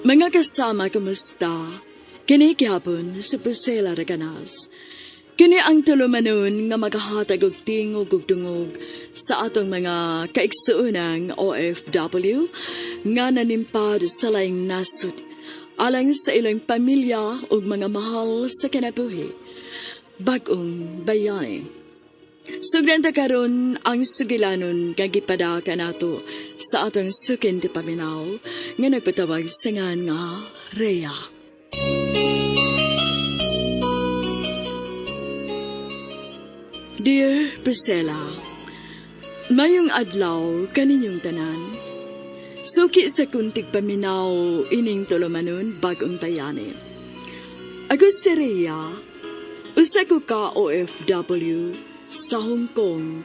Mga kasama, kumusta? Kini gihapon sa Priscilla Raganas. Kini ang tulumanon nga makahatag og tingog ug dungog sa atong mga kaigsuunang OFW nga nanimpad sa laing nasud alang sa ilang pamilya ug mga mahal sa kinabuhi. Bag-ong bayani. Sugdan ta karon ang sugilanon nga gipadaka nato sa atong sukin ti paminaw nga nagpatawag sa ngan nga Rhea. Dear Priscilla, mayong adlaw kaninyong tanan. Suki sa kuntig paminaw ining tulumanon bagong tayani. Ako si Rhea, usa ko ka OFW sa Hong Kong,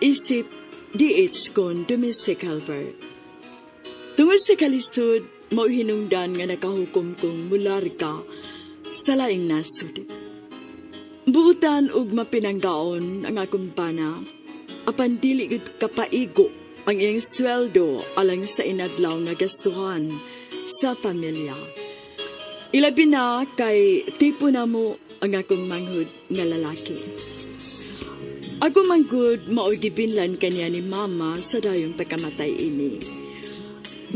isip DH kon domestic helper. Tungod sa kalisod, mao hinungdan nga nakahukom kong mularga sa laing nasud. Buutan ug mapinanggaon ang akong pana, apan dili gid kapaigo ang iyang sweldo alang sa inadlaw nga gastuhan sa pamilya. Ilabi na kay tipo na mo ang akong manghud nga lalaki. Ako manggod mao'y gibinlan kaniya ni mama sa dayong pagkamatay ini.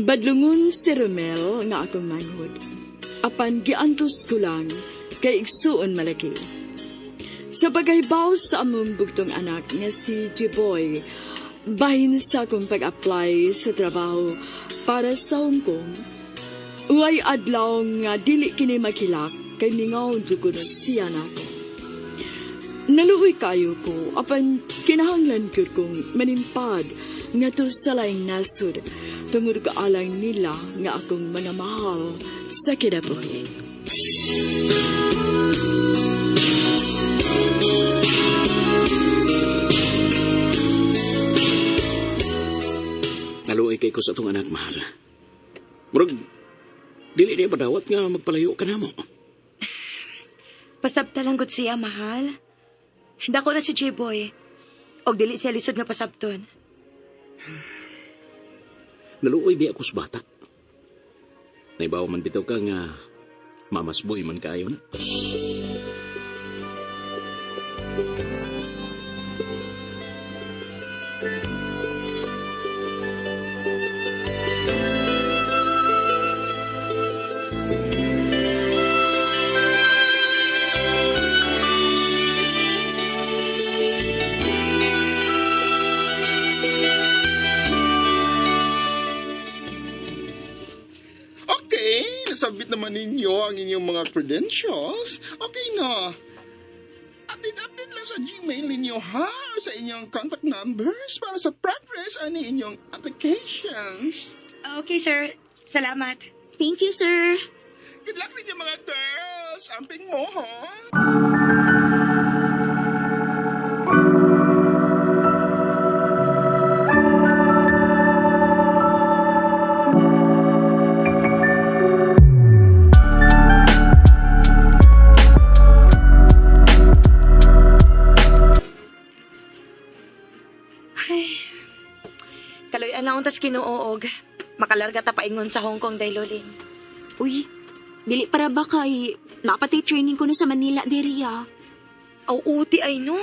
Badlungon si Romel nga akong manghud. Apan giantos ko lang kay igsuon malaki. Sa pagaybaw sa among bugtong anak nga si Jiboy, bahin sa akong pag-apply sa trabaho para sa Hong Kong. Uway adlaw nga dili kini makilak kay mingaon ko na siya nako. Naluoy kayo ko, apan kinahanglan ko kong manimpad nga to sa laing nasud tungod kaalang nila nga akong mga mahal sa kinabuhi. Naluoy kay ko sa itong anak, mahal. Murag, dili niya padawat nga magpalayo ka na mo. Pasabta lang gud siya, mahal. Dako na si J-Boy. Og dili siya lisod nga pasabton. Naluoy biya ako sa bata. Naibaw man bitaw ka nga mamasboy man kayo na. Nasabit naman ninyo ang inyong mga credentials. Okay na. Update lang sa Gmail ninyo, ha? Sa inyong contact numbers para sa progress ani inyong applications. Okay, sir. Salamat. Thank you, sir. Good luck ninyo mga girls. Amping mo, ha? Kaloy anaon tas kinuoog. Makalarga ta paingon sa Hong Kong dayloling. Uy, dili para ba kay napatay training ko no sa Manila, Deria? Aw uti ay no.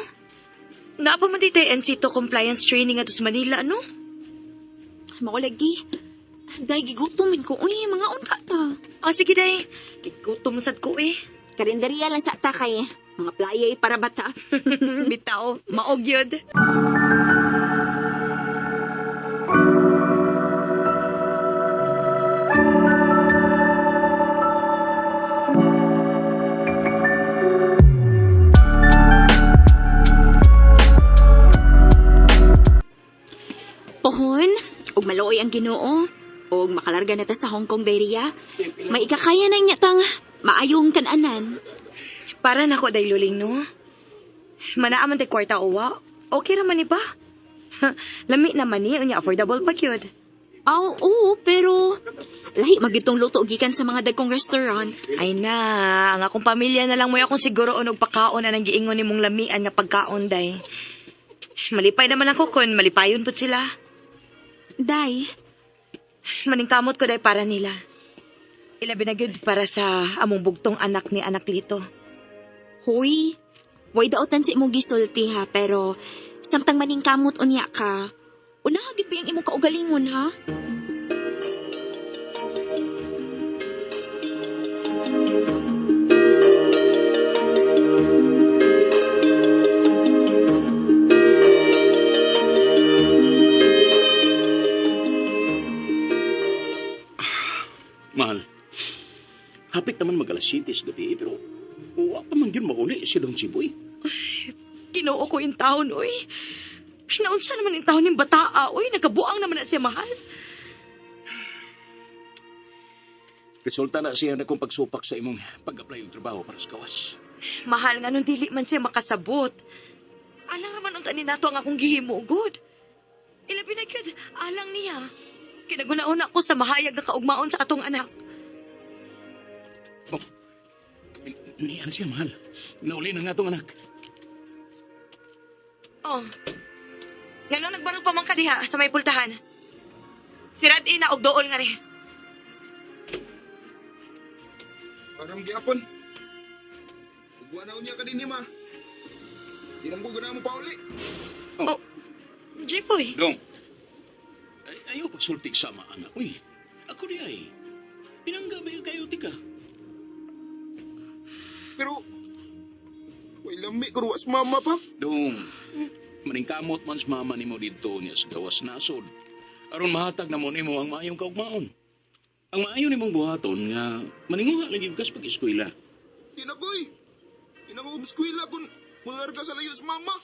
Napa man ditay NC2 compliance training ato sa Manila, no? Maulagi. Day gigutumin ko. Uy, mga unka ta. Sige day. Gigutom sad ko eh. Karinderya lang sa ta kay mga playay para bata. Bitaw, maog yun. Pohon, ug maluoy ang Ginoo, ug makalarga na ta sa Hong Kong, Deria. May ikakaya na niya tang maayong kananan. Para nako dayloling, no? Manaaman tay kwarta uwa. Okay raman ni ba? Lami naman ni, unya affordable pa kyud. Oo, pero lahi magitong luto gikan sa mga dagkong restaurant. Ay na, ang akong pamilya na lang mo akong siguro unog pagkaon na nang giingon ni mong lamian nga pagkaon, day. Malipay naman ako kun malipayon pud sila. Day, Maningkamot ko day para nila. Ilabi na gyud para sa among bugtong anak ni anak Lito. Huy, way daotan si imong gisulti ha, pero samtang maning kamot unya ka, unahagit pa yung imong kaugalingon ha? Mahal, hapit naman mag-alas 7 sa gabi, pero wa pa man yun mauli si Dong Chiboy. Ginoo ko yung taon, oy. Naunsa naman yung taon ng bataa, oy. Nagkabuang naman na siya, mahal. Resulta na siya na kung pagsupak sa imong pag-apply ng trabaho para sa gawas. Mahal nga nung dili man siya makasabot. Alang naman unta ni nato ang akong gihimo, good. Ilabi na gyud, alang niya. Kinaguna-una ko sa mahayag na kaugmaon sa atong anak. Oh, niyan siya, mahal. Nauli na nga itong anak. Oh. Ngano nagbarog pa man ka diha sa may pultahan. Sirad ina og dool nga rin. Parang gihapon. Ugwa na unya ka din, ma. Di naman ko gana mo pa uli. Oh. Jipoy. Dong, ayaw pagsultik sa mga anak. Uy, ako di ay. Pinangga ba yung kayo, tika? Pero, way lami ko ruwas mama pa. Dong, maningkamot man sa mama ni mo dito niya sa gawas nasod. Aron mahatag na mo ni mo ang maayong kaugmaon. Ang maayon ni mong buhaton nga maninguha lagi kas pag-eskwela. Di na koy. Di na ko umuskwila kung mularga sa layo sa mama.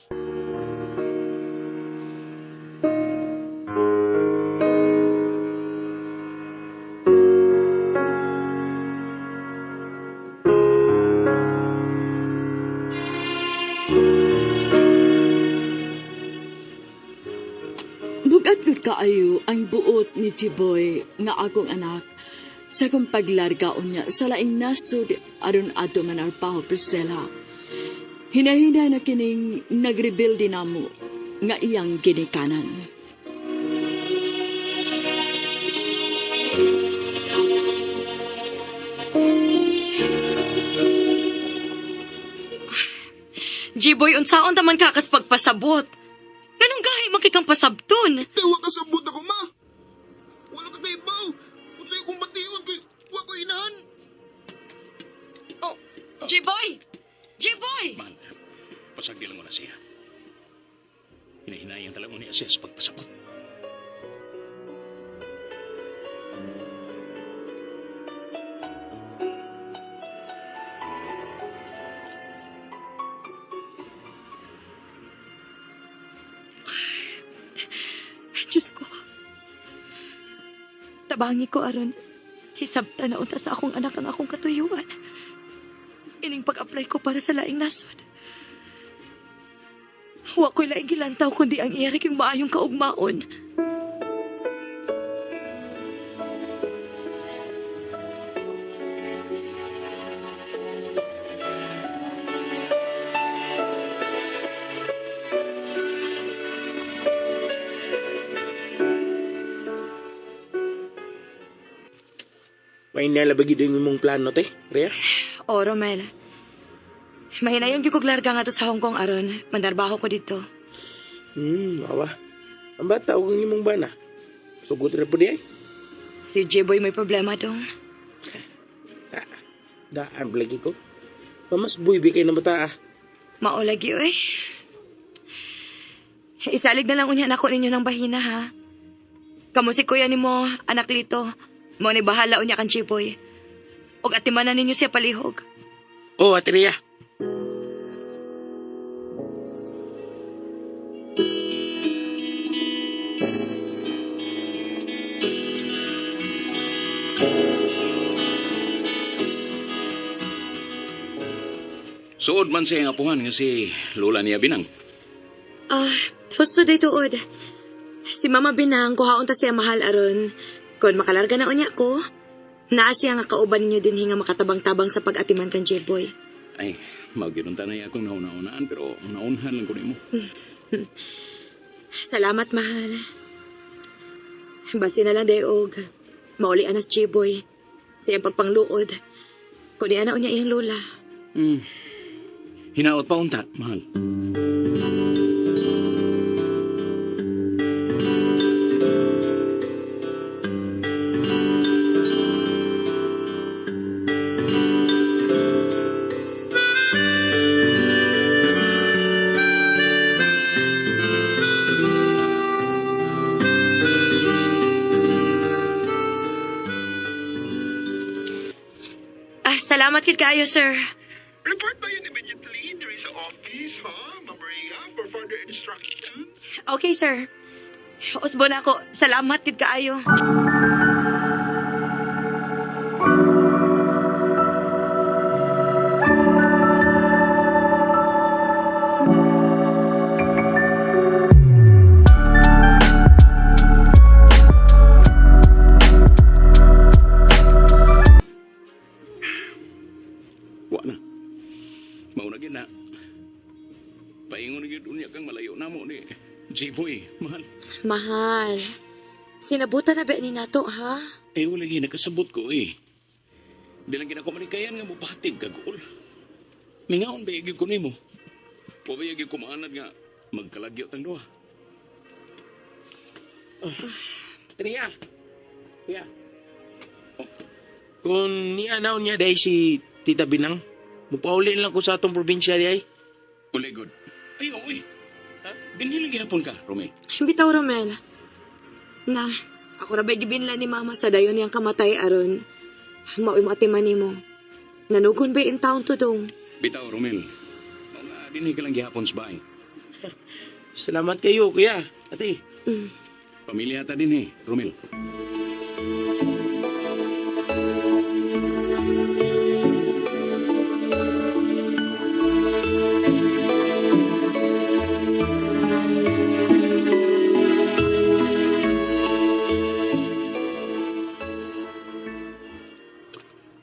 Bugat gud kaayo ang buot ni Chiboy nga akong anak sa kong paglargaon niya sa laing nasod aron ato man arpaho Priscilla. Hinahina na kining nagrebuild namo nga iyang ginikanan. Jiboy, unsaon taman kakas pagpasabot. Ganong gahi makikang pasabton. Tawa ka sa buta ko, ma. Wala ka kaibaw. Kung sa'yo kong batiyon, kay wa ko inahan. Oh, Jiboy! Jiboy! Mahal, pasagdilan mo na siya. Hinahinayang talaga mo ni Ases pagpasabot. Diyos ko. Tabangi ko aron. Hisabta na unta sa akong anak ang akong katuyuan. Ining pag-apply ko para sa laing nasod. Wa ko'y laing gilantaw kundi ang iyarik yung maayong kaugmaon. May nalabagi din yung mong plano, te, Rhea? O, Romel. Mahinayon yung kuglarga nga to sa Hong Kong aron. Mandarbaho ko dito. Awa. Ang bata, huwag yung mong bana. Sugot rin po di ay. Si J-Boy may problema dong. Daan, lagi ko. Mamas buibi kayo na bata, ah. Maulagi, oy. Isalig na lang unya na ako ninyo ng bahina, ha? Kamu si kuya ni mo, anak Lito. Mo ni bahala unya kan Chipoy. Og atimanan ninyo siya palihog. Oh, Ate Rhea. Suod man siya ang apuhan nga si Lola niya Binang. Husto day tuod. Si Mama Binang, kuhaon ta siya mahal aron. Kung makalarga na unya ko, naa siya nga kauban ninyo din nga makatabang-tabang sa pag-atiman kan J-Boy. Ay, magginunta na akong nauna-unaan pero naunhan lang ko mo. Salamat, mahal. Basi na lang, Deog. Mauli anas J-Boy. sa iyang pagpangluod. Kung niya na unya iyang lola. Hinaot pa unta, mahal. Salamat kid kaayo, sir. Report na yun immediately during sa office, ha, Ma'am Maria, for further instructions. Okay, sir. Usbo na ako. Salamat kid kaayo. Wa na. Mauna gid na. Paingon gid unya kang malayo namo ni Jiboy, mahal. Mahal. Sinabutan na ba ni nato, ha? Eh, wala gid nakasabot ko eh. Bilang gid ako malikayan nga mupahatid kag ul. Mingaon ba gyud ko nimo? Wa ba gyud ko maanad nga magkalagyo tang duha? Tria. Kuya. Kung nianaw niya dahil si Tita Binang, mupauli lang ko sa atong probinsya di ay. Uli good. Ay, oy. Ha? Binhilang gihapon ka, Romel. Bitaw, Romel. Na, ako na ba gibinla ni mama sa dayon niyang kamatay aron. Mao'y matiman ni mo. Nanugon ba in town to dong? Bitaw, Romel. Mga dinhi ka lang gihapon sa bahay. Salamat kayo, kuya. Ate. Pamilya ta din eh, Romel.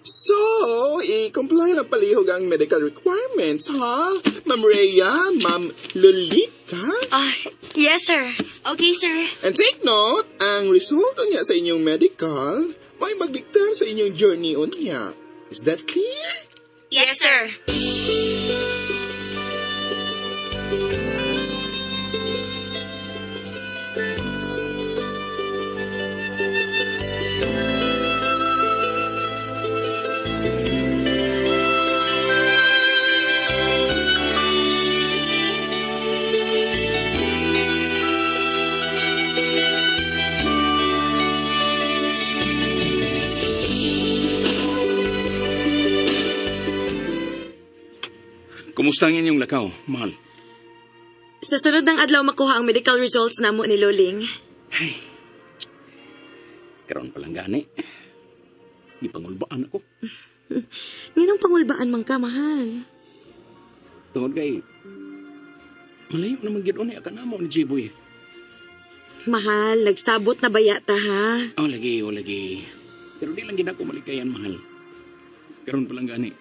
So, i-comply na palihog ang medical requirements, ha? Ma'am Rhea, Ma'am Lolita. Yes, sir. Okay, sir. And take note, ang resulta niya sa inyong medical, may magdiktar sa inyong journey on niya. Is that clear? Yes, sir. Kumusta ang inyong lakaw, mahal? Sa sunod ng adlaw makuha ang medical results namo ni Loling. Ay, karon pa lang gani. Gipangulbaan ako. Ninong pangulbaan man ka, mahal? Tungod kay, malayo naman gid ni akan namo ni Jiboy. Mahal, nagsabot na bayata, ha? Oh, lagi. Pero di lang gid ako malikayan, mahal. Karon pa lang gani.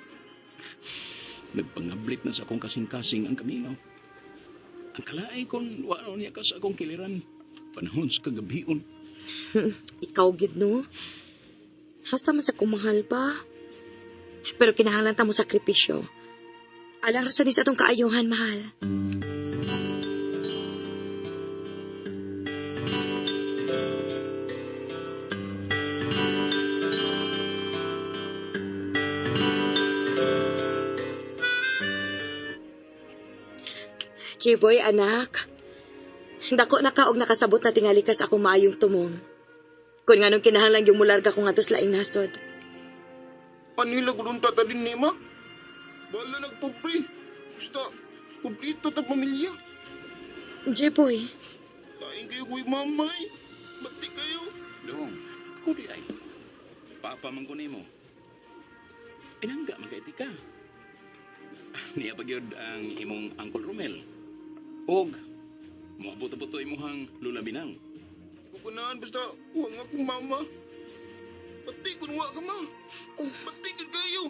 Nagpangablit na sa akong kasing-kasing ang kaminaw. Ang kalaay kung wano niya ka sa akong kiliran. Panahon sa kagabion. Ikaw, gid, no? Hasta man sa kumahal pa. Pero kinahanglan ta mo sakripisyo. Alang ra sa dis atong kaayuhan, mahal. Jiboy, anak. Dako na ka og nakasabot na tingali ka sa akong maayong tumong. Kung nga nung kinahanglan yung mularga ko nga tos laing nasod. Panila ko doon tata din ni Ma. Bala nagpobre. Basta, kumplito ta pamilya. Jiboy, Lain kayo ko'y mamay. Bati kayo. Dong, ako di ay. Papa man ko nimo. Pinangga magkaiti ka. Niya pagyod ang imong Uncle Romel. Og, mabuto-buto imuhang Lula Binang. Kukunaan basta, huwag nga kong mama. Bati kung huwag ka ma. Bati ka kayo.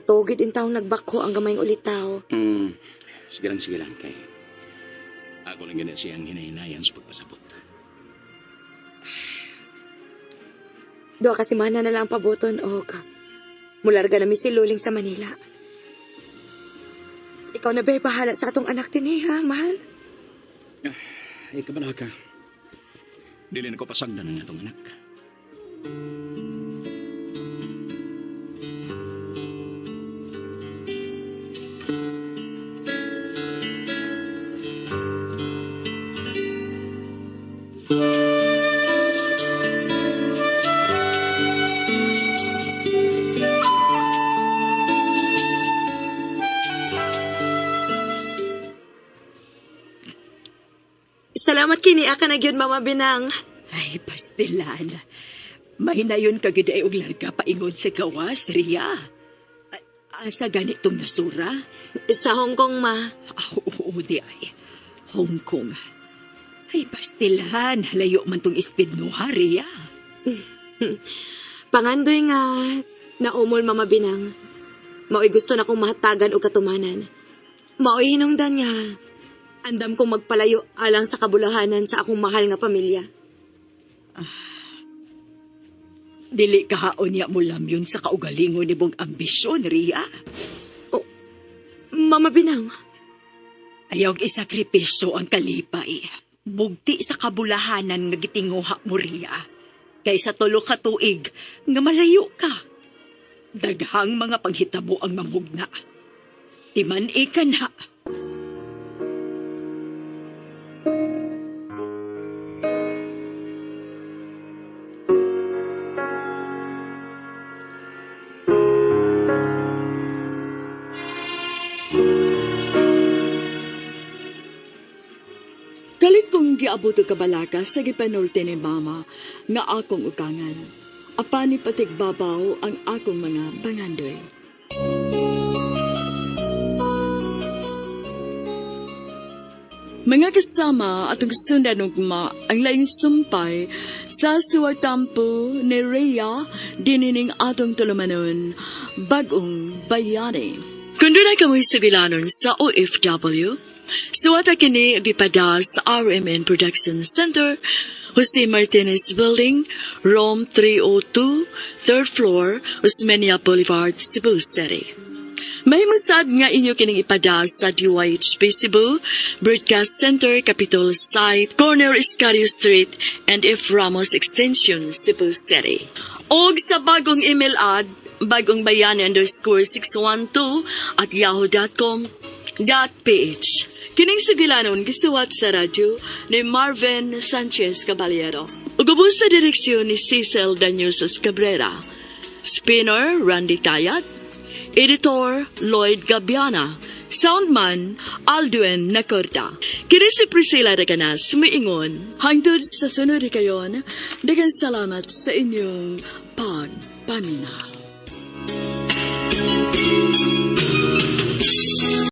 Tugid in taong nagbako ang gamayng ulitaw. Sige lang kay. Ako lang ganit siyang hinahinayan sa pagpasabot. Doa kasi mana na lang paboton og mularga na mi si Luling sa Manila. Ikaw na ba'y bahala sa atong anak tiniha, mahal? Ay, kabala ka. Dili na ko pasagdan ng atong anak. Salamat kini aka na gyud Mama Binang. Ay, pastilan. May nayon kagid ay og larga paingon sa gawas, Ria. Asa ganitong nasura? Sa Hong Kong, ma. Oo, di ay. Hong Kong. Ay, pastilan. Layo man tong ispid mo, ha, Ria? Pangandoy nga naumol Mama Binang. Mao'y gusto na kong mahatagan o katumanan. Mao'y hinungdan nga. Andam kong magpalayo alang sa kabulahanan sa akong mahal nga pamilya. Dili kahaon niya mo lamyon sa kaugalingon ni mong ambisyon, Ria. Mama Binang, Ayaw isakripisyo ang kalipay. Bugti sa kabulahanan nga gitinguha mo, Ria. Kaysa tulo ka tuig nga malayo ka. Daghang mga panghitabo ang mamugna. Timan-i ka na. Kalit kong giabot og kabalaka sa gipanulti ni Mama nga akong ukangan. Apani patigbabaw ang akong mga bangandoy. Mga kasama atong sundan ugma ang laing sumpay sa suwartampo ni Rhea dinining atong tulumanon bagong bayani. Kung doon ay kamoy sugilanon sa OFW, suwata kini gipada sa RMN Production Center, Jose Martinez Building, Rome 302, 3rd floor, Osmeña Boulevard, Cebu City. May masad nga inyo kining ipada sa DYHP Cebu, Broadcast Center, Capitol Site, Corner Escario Street, and F. Ramos Extension, Cebu City. Og sa bagong email ad, bagongbayani_612@yahoo.com.ph. Kining sugilanon gisuwat sa radyo ni Marvin Sanchez Caballero. Ugubos sa direksyon ni Cecil Daniusos Cabrera. Spinner Randy Tayat. Editor Lloyd Gabiana. Soundman Aldwin Nacorta. Kini si Priscilla Raganas sumiingon. Hangtod sa sunod kayon, daghang salamat sa inyong pagpaminaw.